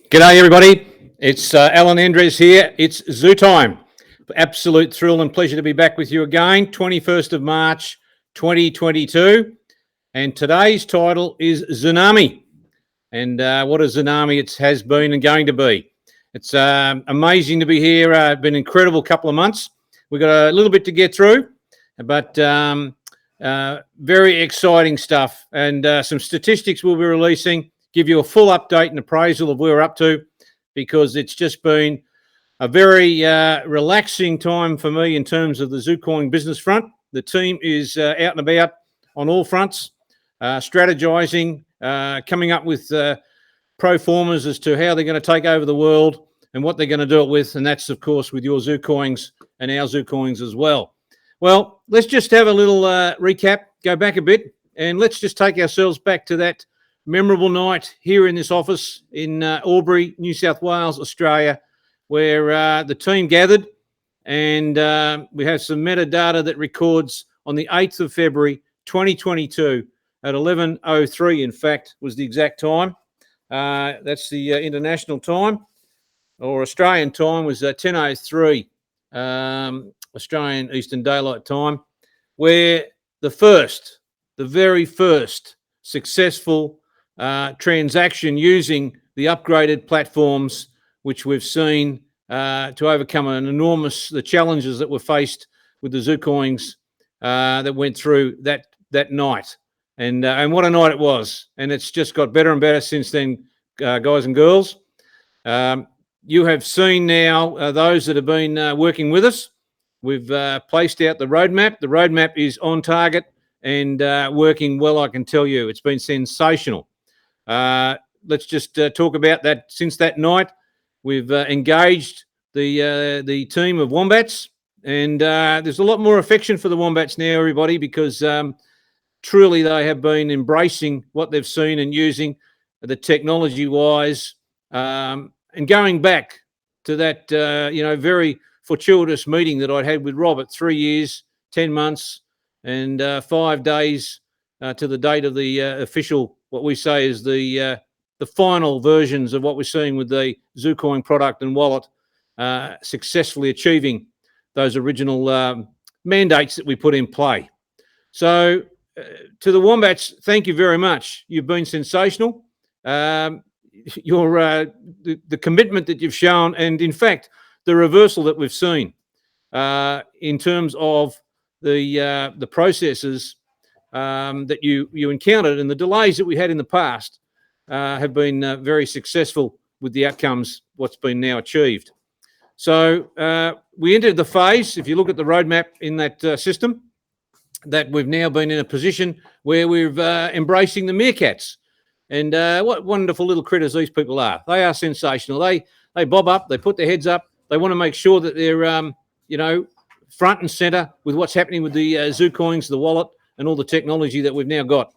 G'day everybody, it's Alan Andres here. It's ZuTime. Absolute thrill and pleasure to be back with you again, 21st of March 2022. And today's title is Zunami. And what a Zunami it has been and going to be. It's amazing to be here. Been an incredible couple of months. We've got a little bit to get through, but very exciting stuff. And some statistics we'll be releasing, give you a full update and appraisal of where we're up to, because it's just been a very relaxing time for me in terms of the ZuCoin business front. The team is out and about on all fronts, strategizing, coming up with pro formas as to how they're going to take over the world and what they're going to do it with. And that's, of course, with your ZuCoins and our ZuCoins as well. Well, let's just have a little recap, go back a bit, and let's just take ourselves back to that memorable night here in this office in Albury, New South Wales, Australia, where the team gathered, and we have some metadata that records on the 8th of February 2022 at 11:03, in fact, was the exact time. That's the international time, or Australian time was 10:03, Australian Eastern Daylight Time, where the very first successful transaction using the upgraded platforms, which we've seen to overcome the challenges that were faced with the ZuCoins that went through that night. And what a night it was. And it's just got better and better since then, guys and girls. You have seen now those that have been working with us. We've placed out the roadmap. The roadmap is on target and working well, I can tell you. It's been sensational. Let's just talk about that. Since that night, we've engaged the team of Wombats, and there's a lot more affection for the Wombats now, everybody, because truly they have been embracing what they've seen and using the technology-wise, and going back to that very fortuitous meeting that I'd had with Robert, 3 years, 10 months, and 5 days to the date of the official, what we say is the final versions of what we're seeing with the ZuCoin product and wallet, successfully achieving those original mandates that we put in play. So to the Wombats, thank you very much. You've been sensational. The commitment that you've shown, and in fact, the reversal that we've seen in terms of the processes that you encountered and the delays that we had in the past have been very successful with the outcomes, what's been now achieved. So we entered the phase, if you look at the roadmap in that system, that we've now been in a position where we're embracing the meerkats. And what wonderful little critters these people are. They are sensational. They bob up, they put their heads up, they want to make sure that they're, front and center with what's happening with the ZuCoins, the wallet, and all the technology that we've now got,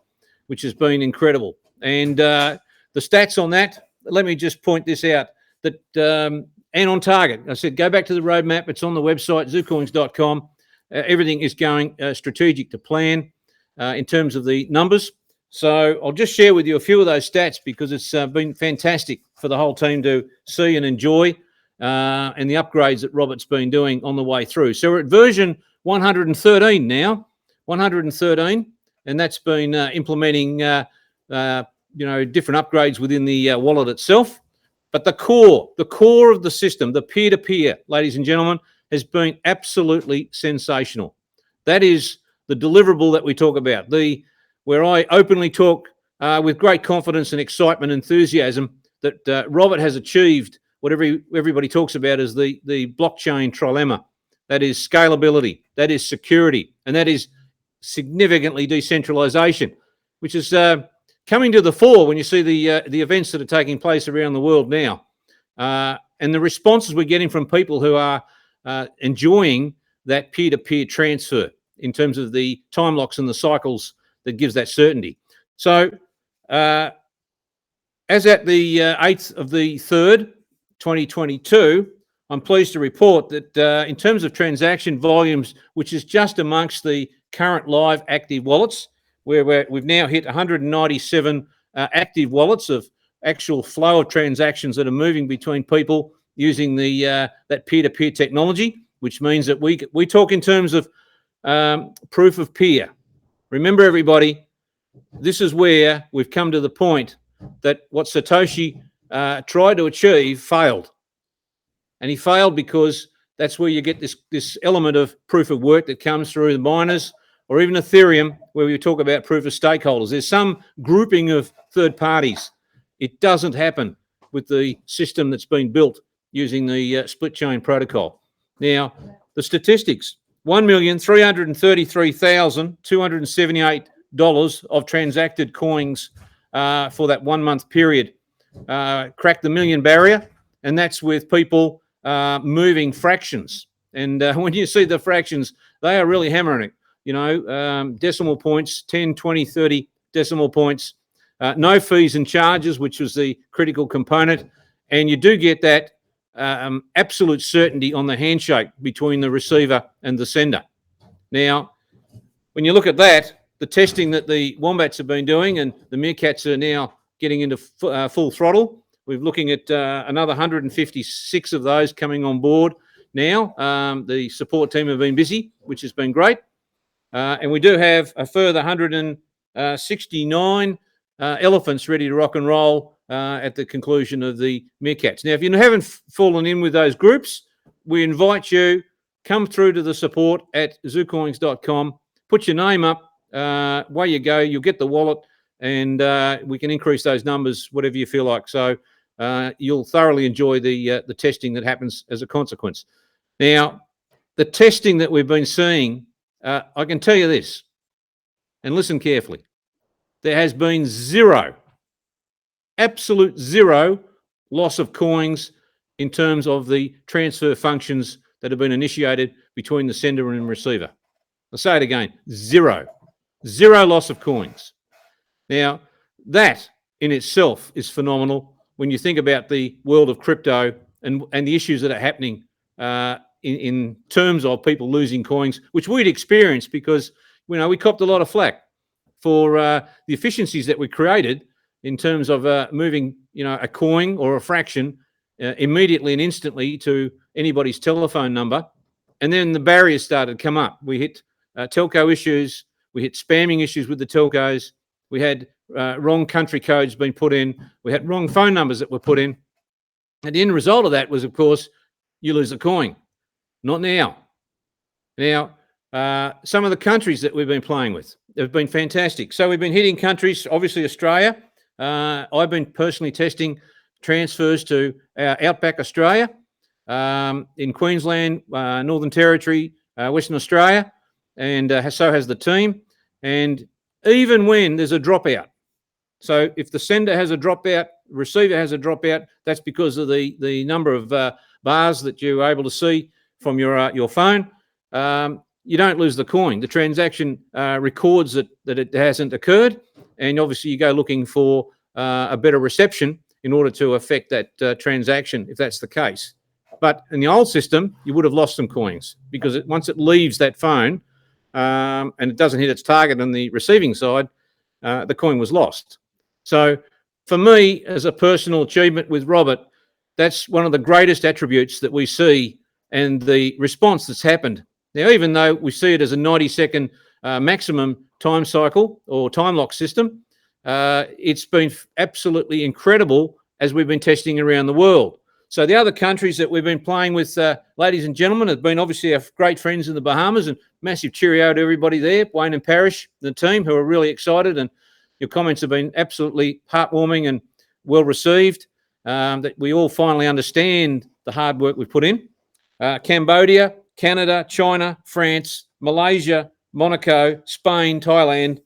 which has been incredible. And the stats on that, let me just point this out, that and on target. I said, go back to the roadmap. It's on the website, zucoins.com. Everything is going strategic to plan in terms of the numbers. So I'll just share with you a few of those stats, because it's been fantastic for the whole team to see and enjoy, and the upgrades that Robert's been doing on the way through. So we're at version 113 now, 113, and that's been implementing different upgrades within the wallet itself. But the core of the system, the peer-to-peer, ladies and gentlemen, has been absolutely sensational. That is the deliverable that we talk about, where I openly talk with great confidence and excitement and enthusiasm that Robert has achieved what everybody talks about as the blockchain trilemma. That is scalability, that is security, and that is significantly decentralization, which is coming to the fore when you see the events that are taking place around the world now, and the responses we're getting from people who are enjoying that peer-to-peer transfer in terms of the time locks and the cycles that gives that certainty. So as at the 8th of the 3rd, 2022, I'm pleased to report that in terms of transaction volumes, which is just amongst the current live active wallets, where we've now hit 197 active wallets of actual flow of transactions that are moving between people using that peer-to-peer technology, which means that we talk in terms of proof of peer. Remember, everybody, this is where we've come to the point that what Satoshi tried to achieve failed. And he failed because that's where you get this element of proof of work that comes through the miners, or even Ethereum, where we talk about proof of stakeholders. There's some grouping of third parties. It doesn't happen with the system that's been built using the split chain protocol. Now, the statistics, $1,333,278 of transacted coins for that 1 month period cracked the million barrier, and that's with people moving fractions. And when you see the fractions, they are really hammering it. You know, decimal points, 10, 20, 30 decimal points, no fees and charges, which was the critical component. And you do get that absolute certainty on the handshake between the receiver and the sender. Now, when you look at that, the testing that the Wombats have been doing, and the Meerkats are now getting into full throttle. We're looking at another 156 of those coming on board now. The support team have been busy, which has been great. And we do have a further 169 elephants ready to rock and roll at the conclusion of the Meerkats. Now, if you haven't fallen in with those groups, we invite you, come through to the support at zoocoins.com, put your name up, away you go, you'll get the wallet, and we can increase those numbers, whatever you feel like. So you'll thoroughly enjoy the testing that happens as a consequence. Now, the testing that we've been seeing, I can tell you this, and listen carefully. There has been zero, absolute zero loss of coins in terms of the transfer functions that have been initiated between the sender and receiver. I'll say it again, zero loss of coins. Now, that in itself is phenomenal when you think about the world of crypto and the issues that are happening in terms of people losing coins, which we'd experienced because, you know, we copped a lot of flack for the efficiencies that we created in terms of moving, you know, a coin or a fraction immediately and instantly to anybody's telephone number. And then the barriers started to come up. We hit telco issues. We hit spamming issues with the telcos. We had wrong country codes being put in. We had wrong phone numbers that were put in. And the end result of that was, of course, you lose the coin. Not now. Now, some of the countries that we've been playing with have been fantastic. So we've been hitting countries, obviously Australia. I've been personally testing transfers to Outback Australia, in Queensland, Northern Territory, Western Australia, and so has the team. And even when there's a dropout, so if the sender has a dropout, receiver has a dropout, that's because of the number of bars that you're able to see from your phone. You don't lose the coin. The transaction records that it hasn't occurred, and obviously you go looking for a better reception in order to affect that transaction, if that's the case. But in the old system, you would have lost some coins because once it leaves that phone and it doesn't hit its target on the receiving side, the coin was lost. So for me, as a personal achievement with Robert, that's one of the greatest attributes that we see and the response that's happened. Now, even though we see it as a 90-second maximum time cycle or time lock system, it's been absolutely incredible as we've been testing around the world. So the other countries that we've been playing with, ladies and gentlemen, have been obviously our great friends in the Bahamas, and massive cheerio to everybody there, Wayne and Parrish, the team, who are really excited, and your comments have been absolutely heartwarming and well received, that we all finally understand the hard work we've put in. Cambodia, Canada, China, France, Malaysia, Monaco, Spain, Thailand,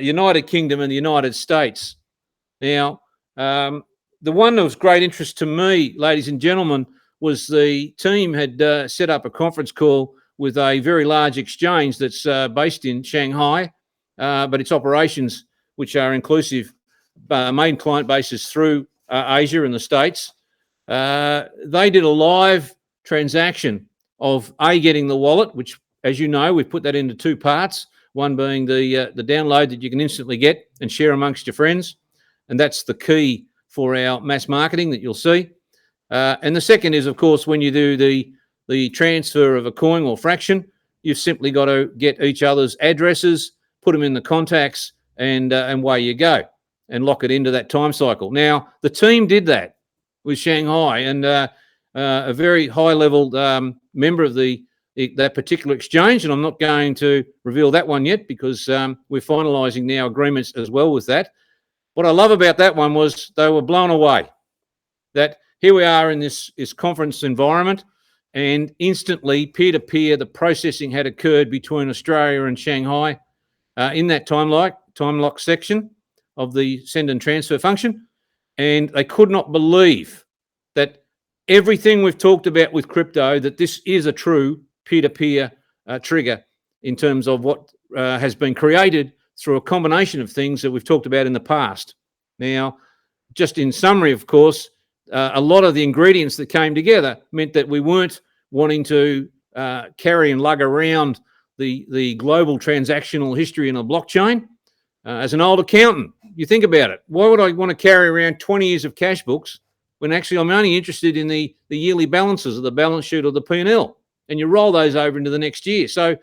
United Kingdom, and the United States. Now, the one that was great interest to me, ladies and gentlemen, was the team had set up a conference call with a very large exchange that's based in Shanghai, but its operations, which are inclusive, main client bases through Asia and the States. They did a live transaction of getting the wallet, which, as you know, we've put that into two parts, one being the download that you can instantly get and share amongst your friends. And that's the key for our mass marketing that you'll see. And the second is, of course, when you do the transfer of a coin or fraction, you've simply got to get each other's addresses, put them in the contacts, and away you go, and lock it into that time cycle. Now, the team did that with Shanghai, and a very high-level member of that particular exchange, and I'm not going to reveal that one yet because we're finalising now agreements as well with that. What I love about that one was they were blown away that here we are in this conference environment, and instantly, peer-to-peer, the processing had occurred between Australia and Shanghai in that time lock section of the send and transfer function, and they could not believe that everything we've talked about with crypto, that this is a true peer-to-peer trigger in terms of what has been created through a combination of things that we've talked about in the past. Now, just in summary, of course, a lot of the ingredients that came together meant that we weren't wanting to carry and lug around the global transactional history in a blockchain. As an old accountant, you think about it. Why would I want to carry around 20 years of cash books when actually I'm only interested in the yearly balances of the balance sheet or the P&L? And you roll those over into the next year. So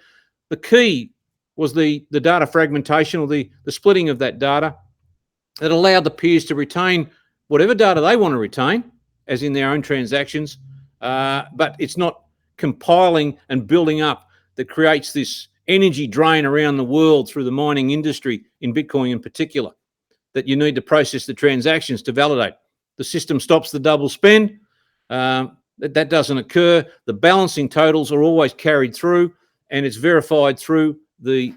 the key was the data fragmentation, or the splitting of that data that allowed the peers to retain whatever data they want to retain, as in their own transactions, but it's not compiling and building up that creates this energy drain around the world through the mining industry, in Bitcoin in particular, that you need to process the transactions to validate. The system stops the double spend. That doesn't occur. The balancing totals are always carried through, and it's verified through the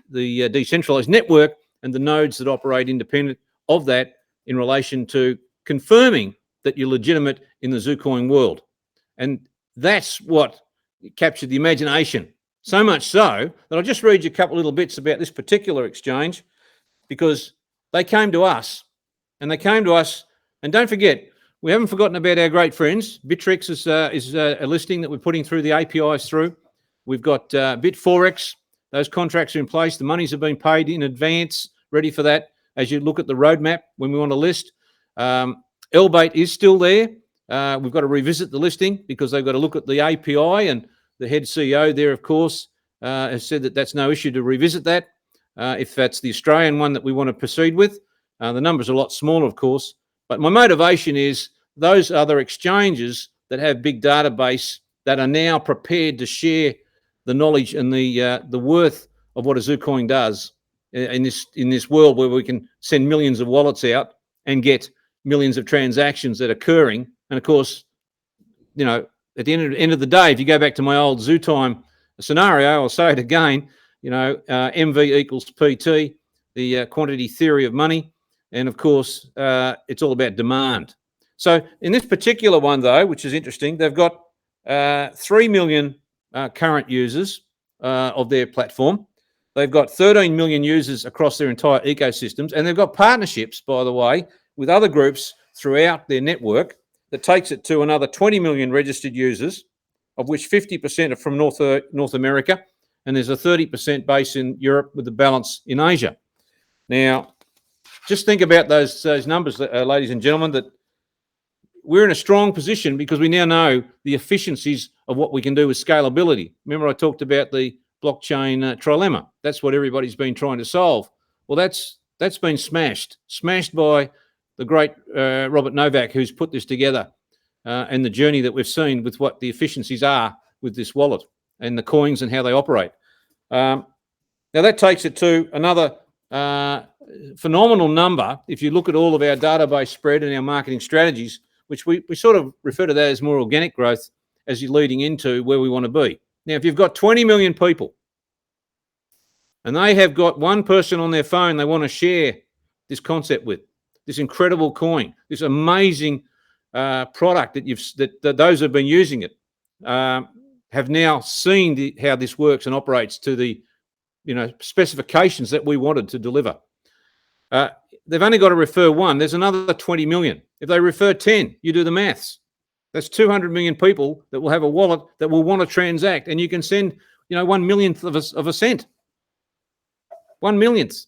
decentralized network and the nodes that operate independent of that in relation to confirming that you're legitimate in the ZuCoin world. And that's what captured the imagination. So much so that I'll just read you a couple little bits about this particular exchange, because they came to us, and don't forget, we haven't forgotten about our great friends. Bittrex is a listing that we're putting through the APIs through. We've got Bitforex. Those contracts are in place. The monies have been paid in advance, ready for that. As you look at the roadmap when we want to list, Elbait is still there. We've got to revisit the listing because they've got to look at the API, and the head CEO there, of course, has said that that's no issue to revisit that if that's the Australian one that we want to proceed with. The number's a lot smaller, of course, but my motivation is those other exchanges that have big database that are now prepared to share the knowledge and the worth of what a ZuCoin does in this world where we can send millions of wallets out and get millions of transactions that are occurring. And of course, you know, at the end of the day, if you go back to my old ZuTime scenario, I'll say it again, you know, MV equals PT, the quantity theory of money. And of course, it's all about demand. So in this particular one, though, which is interesting, they've got 3 million current users of their platform. They've got 13 million users across their entire ecosystems. And they've got partnerships, by the way, with other groups throughout their network that takes it to another 20 million registered users, of which 50% are from North America, and there's a 30% base in Europe with the balance in Asia. Now, just think about those numbers, ladies and gentlemen, that we're in a strong position because we now know the efficiencies of what we can do with scalability. Remember I talked about the blockchain trilemma. That's what everybody's been trying to solve. Well, that's been smashed by the great Robert Novak, who's put this together, and the journey that we've seen with what the efficiencies are with this wallet and the coins and how they operate. Now that takes it to another phenomenal number. If you look at all of our database spread and our marketing strategies, which we sort of refer to that as more organic growth as you're leading into where we want to be. Now, if you've got 20 million people and they have got one person on their phone they want to share this concept with, this incredible coin, this amazing product that those who have been using it have now seen how this works and operates to the specifications that we wanted to deliver. They've only got to refer one. There's another 20 million. If they refer 10, you do the maths. That's 200 million people that will have a wallet that will want to transact, and you can send 1 millionth of a cent. 1 millionth.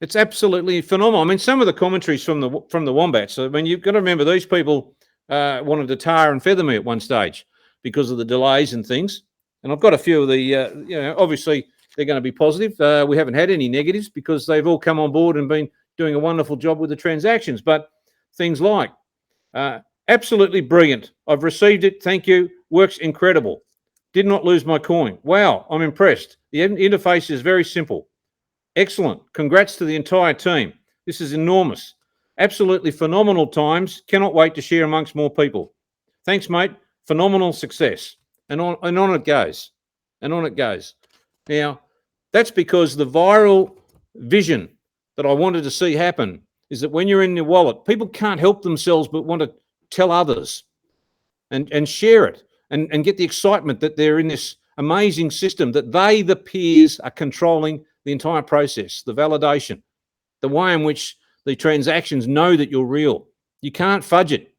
It's absolutely phenomenal. I mean, some of the commentaries from the Wombats. I mean, you've got to remember these people wanted to tar and feather me at one stage because of the delays and things. And I've got a few of the, obviously they're going to be positive. We haven't had any negatives because they've all come on board and been doing a wonderful job with the transactions. But things like absolutely brilliant. I've received it. Thank you. Works incredible. Did not lose my coin. Wow, I'm impressed. The interface is very simple. Excellent. Congrats to the entire team. This is enormous. Absolutely phenomenal times. Cannot wait to share amongst more people. Thanks, mate. Phenomenal success. And on it goes. And on it goes. Now, that's because the viral vision that I wanted to see happen is that when you're in your wallet, people can't help themselves but want to tell others and share it and get the excitement that they're in this amazing system, that they, the peers, are controlling the entire process, the validation, the way in which the transactions know that you're real. You can't fudge it.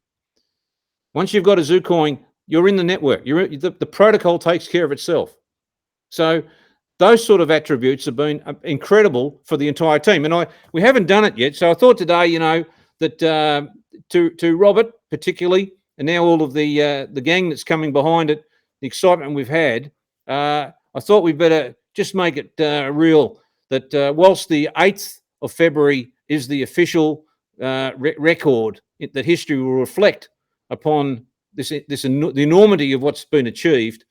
Once you've got a ZuCoin, you're in the network. The protocol takes care of itself. So those sort of attributes have been incredible for the entire team. And we haven't done it yet. So I thought today, that to Robert particularly, and now all of the gang that's coming behind it, the excitement we've had, I thought we'd better just make it real that whilst the 8th of February is the official record that history will reflect upon the enormity of what's been achieved,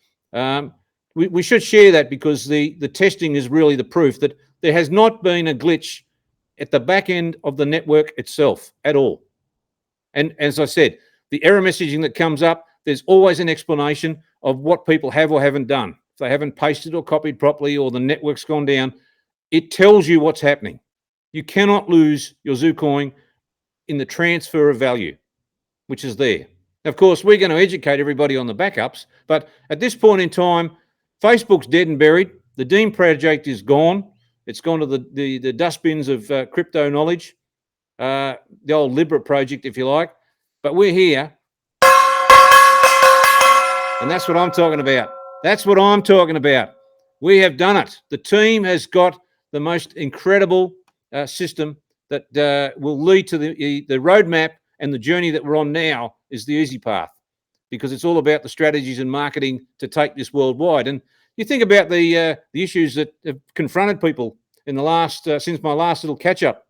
we should share that because the testing is really the proof that there has not been a glitch at the back end of the network itself at all. And as I said, the error messaging that comes up, there's always an explanation of what people have or haven't done. If they haven't pasted or copied properly or the network's gone down, it tells you what's happening. You cannot lose your ZuCoin in the transfer of value, which is there. Of course, we're going to educate everybody on the backups, but at this point in time, Facebook's dead and buried. The Dean project is gone. It's gone to the dustbins of crypto knowledge, the old Libra project, if you like. But we're here, and that's what I'm talking about. That's what I'm talking about. We have done it. The team has got the most incredible system that will lead to the roadmap, and the journey that we're on now is the easy path because it's all about the strategies and marketing to take this worldwide. And you think about the issues that have confronted people in the last since my last little catch up.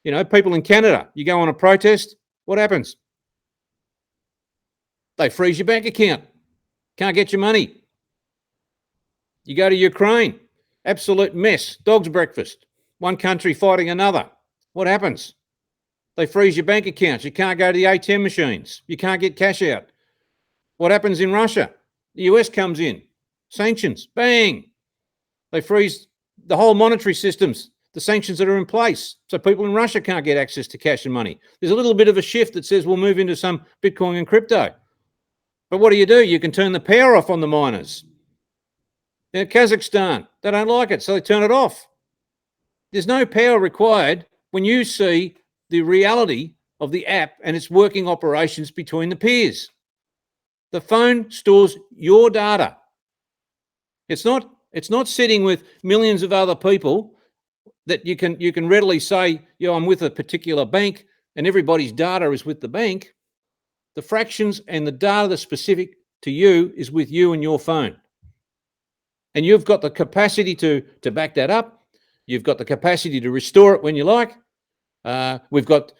People in Canada, you go on a protest, what happens? They freeze your bank account. Can't get your money. You go to Ukraine, absolute mess, dog's breakfast. One country fighting another. What happens? They freeze your bank accounts. You can't go to the ATM machines. You can't get cash out. What happens in Russia? The US comes in. Sanctions, bang. They freeze the whole monetary systems, the sanctions that are in place. So people in Russia can't get access to cash and money. There's a little bit of a shift that says we'll move into some Bitcoin and crypto. But what do? You can turn the power off on the miners. Kazakhstan, they don't like it, so they turn it off. There's no power required when you see the reality of the app and its working operations between the peers. The phone stores your data. It's not sitting with millions of other people that you can readily say, I'm with a particular bank and everybody's data is with the bank. The fractions and the data that's specific to you is with you and your phone. And you've got the capacity to back that up. You've got the capacity to restore it when you like. We've got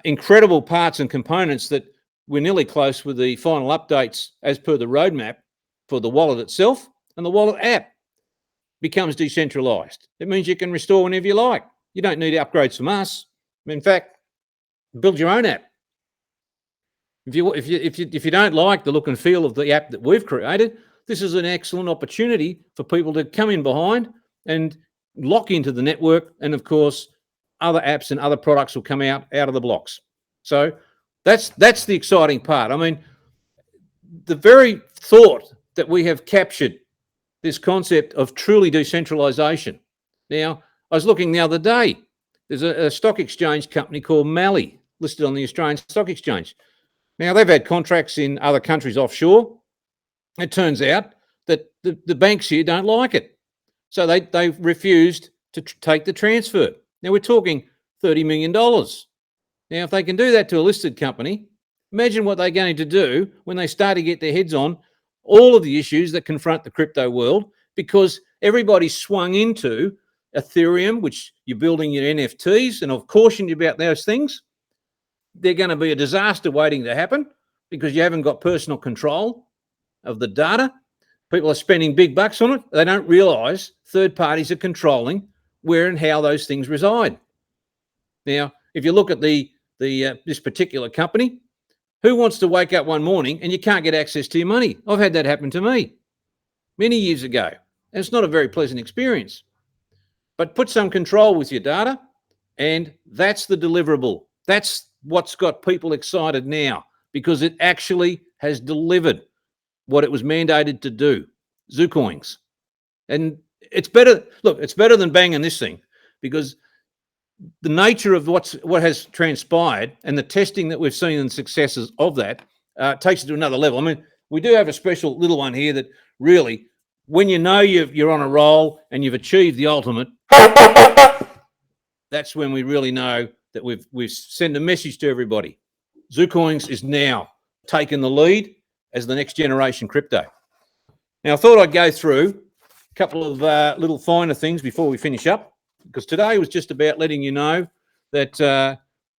incredible parts and components that we're nearly close with the final updates as per the roadmap for the wallet itself, and the wallet app becomes decentralized. It means you can restore whenever you like. You don't need upgrades from us. In fact, build your own app. If you don't like the look and feel of the app that we've created, this is an excellent opportunity for people to come in behind and lock into the network. And of course, other apps and other products will come out of the blocks. So that's the exciting part. I mean, the very thought that we have captured this concept of truly decentralization. Now, I was looking the other day. There's a stock exchange company called Mali listed on the Australian Stock Exchange. Now, they've had contracts in other countries offshore. It turns out that the banks here don't like it. So they refused to take the transfer. Now we're talking $30 million. Now, if they can do that to a listed company, imagine what they're going to do when they start to get their heads on all of the issues that confront the crypto world, because everybody's swung into Ethereum, which you're building your NFTs, and I've cautioned you about those things. They're going to be a disaster waiting to happen because you haven't got personal control of the data. People are spending big bucks on it. They don't realize third parties are controlling where and how those things reside. Now, if you look at this particular company, who wants to wake up one morning and you can't get access to your money? I've had that happen to me many years ago, and it's not a very pleasant experience. But put some control with your data, and that's the deliverable. That's what's got people excited now, because it actually has delivered what it was mandated to do. ZuCoins. And it's better. Look, it's better than banging this thing, because the nature of what has transpired and the testing that we've seen and successes of that takes it to another level. I mean, we do have a special little one here that really, when you know you're on a roll and you've achieved the ultimate, that's when we really know that we've sent a message to everybody. ZuCoins is now taking the lead as the next generation crypto. Now, I thought I'd go through a couple of little finer things before we finish up, because today was just about letting you know that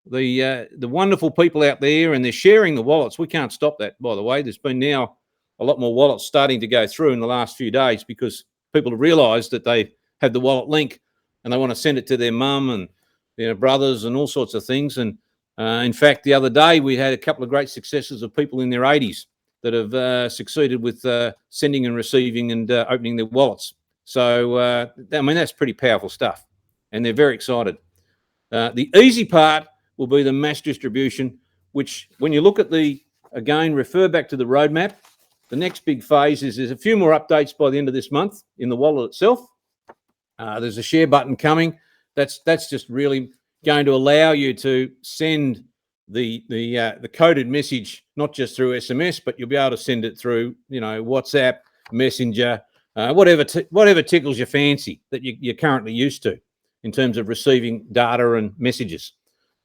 the wonderful people out there, and they're sharing the wallets. We can't stop that, by the way. There's been now a lot more wallets starting to go through in the last few days, because people have realised that they have the wallet link and they want to send it to their mum and brothers and all sorts of things. And in fact, the other day we had a couple of great successes of people in their 80s that have succeeded with sending and receiving and opening their wallets. So, I mean, that's pretty powerful stuff, and they're very excited. The easy part will be the mass distribution, which, when you look at again, refer back to the roadmap. The next big phase is there's a few more updates by the end of this month in the wallet itself. There's a share button coming. That's just really going to allow you to send the coded message, not just through SMS, but you'll be able to send it through, WhatsApp, Messenger, whatever tickles your fancy that you're currently used to in terms of receiving data and messages.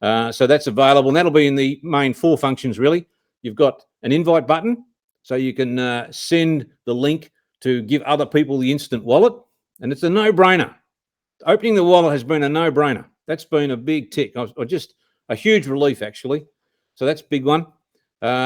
So that's available, and that'll be in the main 4 functions, really. You've got an invite button, so you can send the link to give other people the instant wallet, and it's a no-brainer. Opening the wallet has been a no-brainer. That's been a big tick, or just a huge relief, actually. So that's a big one.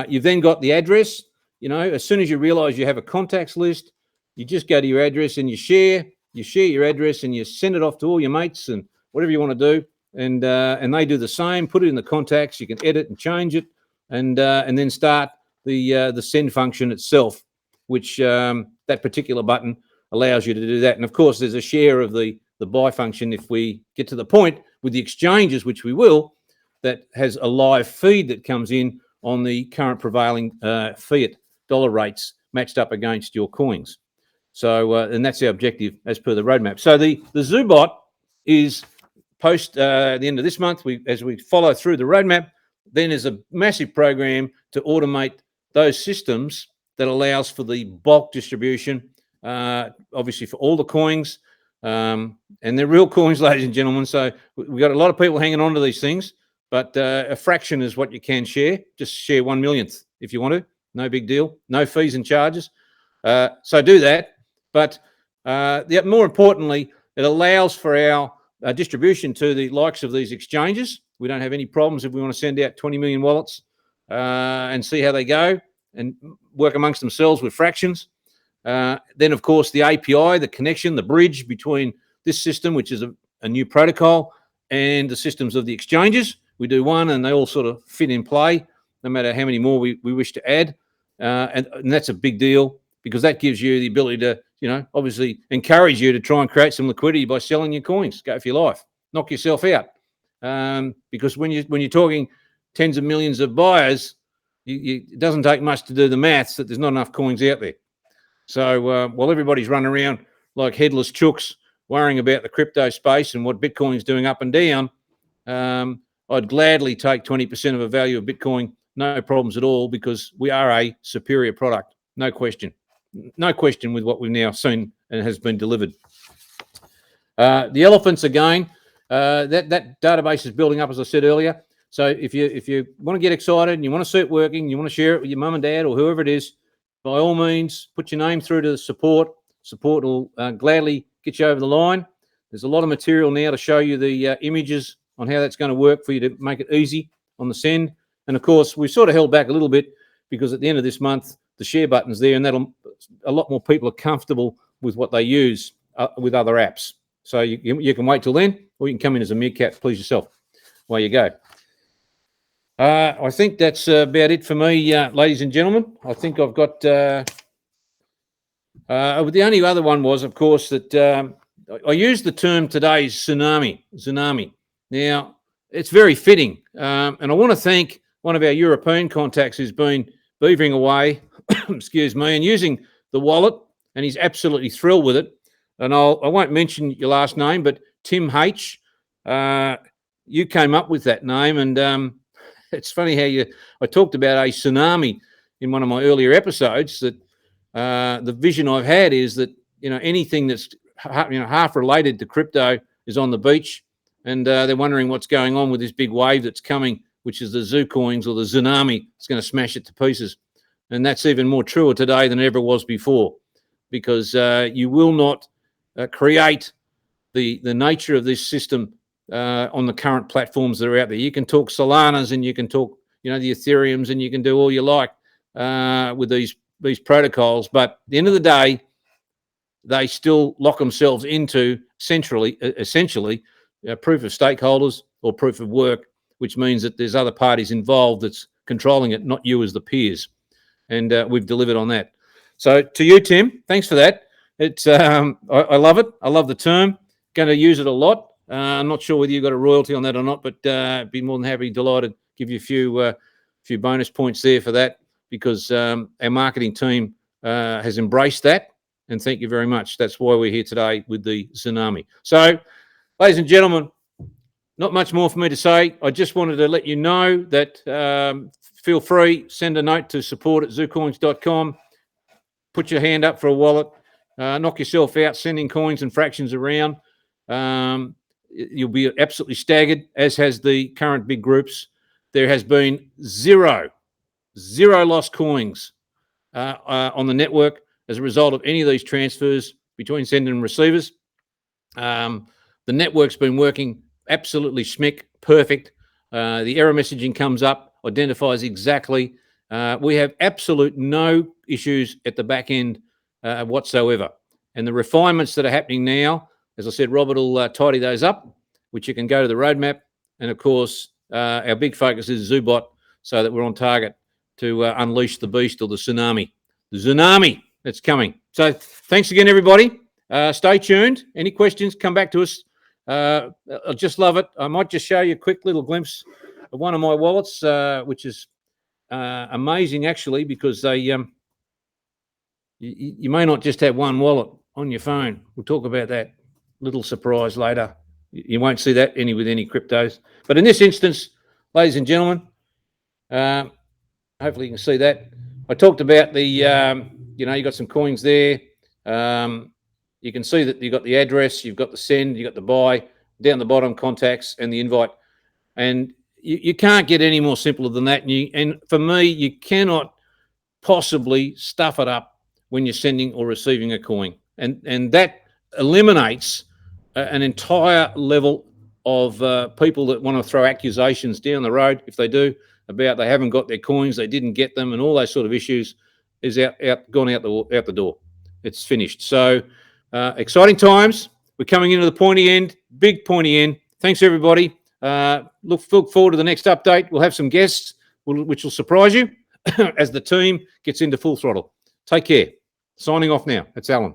You've then got the address. As soon as you realise you have a contacts list, you just go to your address and you share your address and you send it off to all your mates and whatever you want to do. And they do the same. Put it in the contacts. You can edit and change it, and then start the send function itself, which that particular button allows you to do that. And of course, there's a share of the buy function if we get to the point with the exchanges, which we will, that has a live feed that comes in on the current prevailing fiat dollar rates matched up against your coins. So, and that's our objective as per the roadmap. So the ZuBot is post the end of this month. As we follow through the roadmap, then there's a massive program to automate those systems that allows for the bulk distribution, obviously for all the coins. And they're real coins, ladies and gentlemen. So we've got a lot of people hanging on to these things, but a fraction is what you can share. Just share 1/1,000,000th if you want to. No big deal. No fees and charges. So do that. But more importantly, it allows for our distribution to the likes of these exchanges. We don't have any problems if we want to send out 20 million wallets and see how they go and work amongst themselves with fractions. Then, of course, the API, the connection, the bridge between this system, which is a new protocol, and the systems of the exchanges. We do one, and they all sort of fit in play, no matter how many more we wish to add. And that's a big deal, because that gives you the ability to, obviously encourage you to try and create some liquidity by selling your coins. Go for your life. Knock yourself out. Because when you're talking tens of millions of buyers, it doesn't take much to do the maths that there's not enough coins out there. So while everybody's running around like headless chooks worrying about the crypto space and what Bitcoin's doing up and down, I'd gladly take 20% of the value of Bitcoin, no problems at all, because we are a superior product, no question. No question with what we've now seen and has been delivered. The elephants, again, that database is building up, as I said earlier. So if you want to get excited and you want to see it working, you want to share it with your mum and dad or whoever it is, by all means, put your name through to the support. Support will gladly get you over the line. There's a lot of material now to show you the images on how that's going to work for you to make it easy on the send. And of course, we've sort of held back a little bit because at the end of this month, the share button's there, and a lot more people are comfortable with what they use with other apps. So you can wait till then, or you can come in as a meerkat, please yourself. Away you go. I think that's about it for me, ladies and gentlemen. I think I've got... the only other one was, of course, that I used the term today, Zunami. Now, it's very fitting. And I want to thank one of our European contacts who's been beavering away, excuse me, and using the wallet, and he's absolutely thrilled with it. And I won't mention your last name, but Tim H., you came up with that name, and it's funny how I talked about a tsunami in one of my earlier episodes, that the vision I've had is that, anything that's, half related to crypto is on the beach, and they're wondering what's going on with this big wave that's coming, which is the ZuCoins or the Zunami. It's going to smash it to pieces. And that's even more truer today than it ever was before, because you will not create the nature of this system on the current platforms that are out there. You can talk Solanas and you can talk, the Ethereums, and you can do all you like with these protocols. But at the end of the day, they still lock themselves into essentially proof of stakeholders or proof of work, which means that there's other parties involved that's controlling it, not you as the peers. And we've delivered on that. So to you, Tim, thanks for that. It's I love it. I love the term. Going to use it a lot. I'm not sure whether you got a royalty on that or not, but be more than happy, delighted, give you a few bonus points there for that, because our marketing team has embraced that. And thank you very much. That's why we're here today with the Zunami. So, ladies and gentlemen, not much more for me to say. I just wanted to let you know that feel free, send a note to support@zucoins.com. Put your hand up for a wallet. Knock yourself out sending coins and fractions around. You'll be absolutely staggered, as has the current big groups. There has been zero lost coins on the network as a result of any of these transfers between sender and receivers. The network's been working absolutely perfect. The error messaging comes up, identifies exactly. We have absolute no issues at the back end whatsoever. And the refinements that are happening now, as I said, Robert will tidy those up, which you can go to the roadmap. And of course, our big focus is Zubot, so that we're on target to unleash the beast, or the tsunami. The Zunami that's coming. So thanks again, everybody. Stay tuned. Any questions, come back to us. I just love it. I might just show you a quick little glimpse of one of my wallets, which is amazing, actually, because they you may not just have one wallet on your phone. We'll talk about that little surprise later. You won't see that with any cryptos. But in this instance, ladies and gentlemen, hopefully you can see that. I talked about the, you got some coins there. You can see that you've got the address, you've got the send, you've got the buy, down the bottom, contacts, and the invite. And you can't get any more simpler than that. And for me, you cannot possibly stuff it up when you're sending or receiving a coin. And that eliminates an entire level of people that want to throw accusations down the road, if they do, about they haven't got their coins, they didn't get them, and all those sort of issues is gone out the door. It's finished. So exciting times. We're coming into the pointy end, big pointy end. Thanks, everybody. Look forward to the next update. We'll have some guests, which will surprise you as the team gets into full throttle. Take care. Signing off now. It's Alan.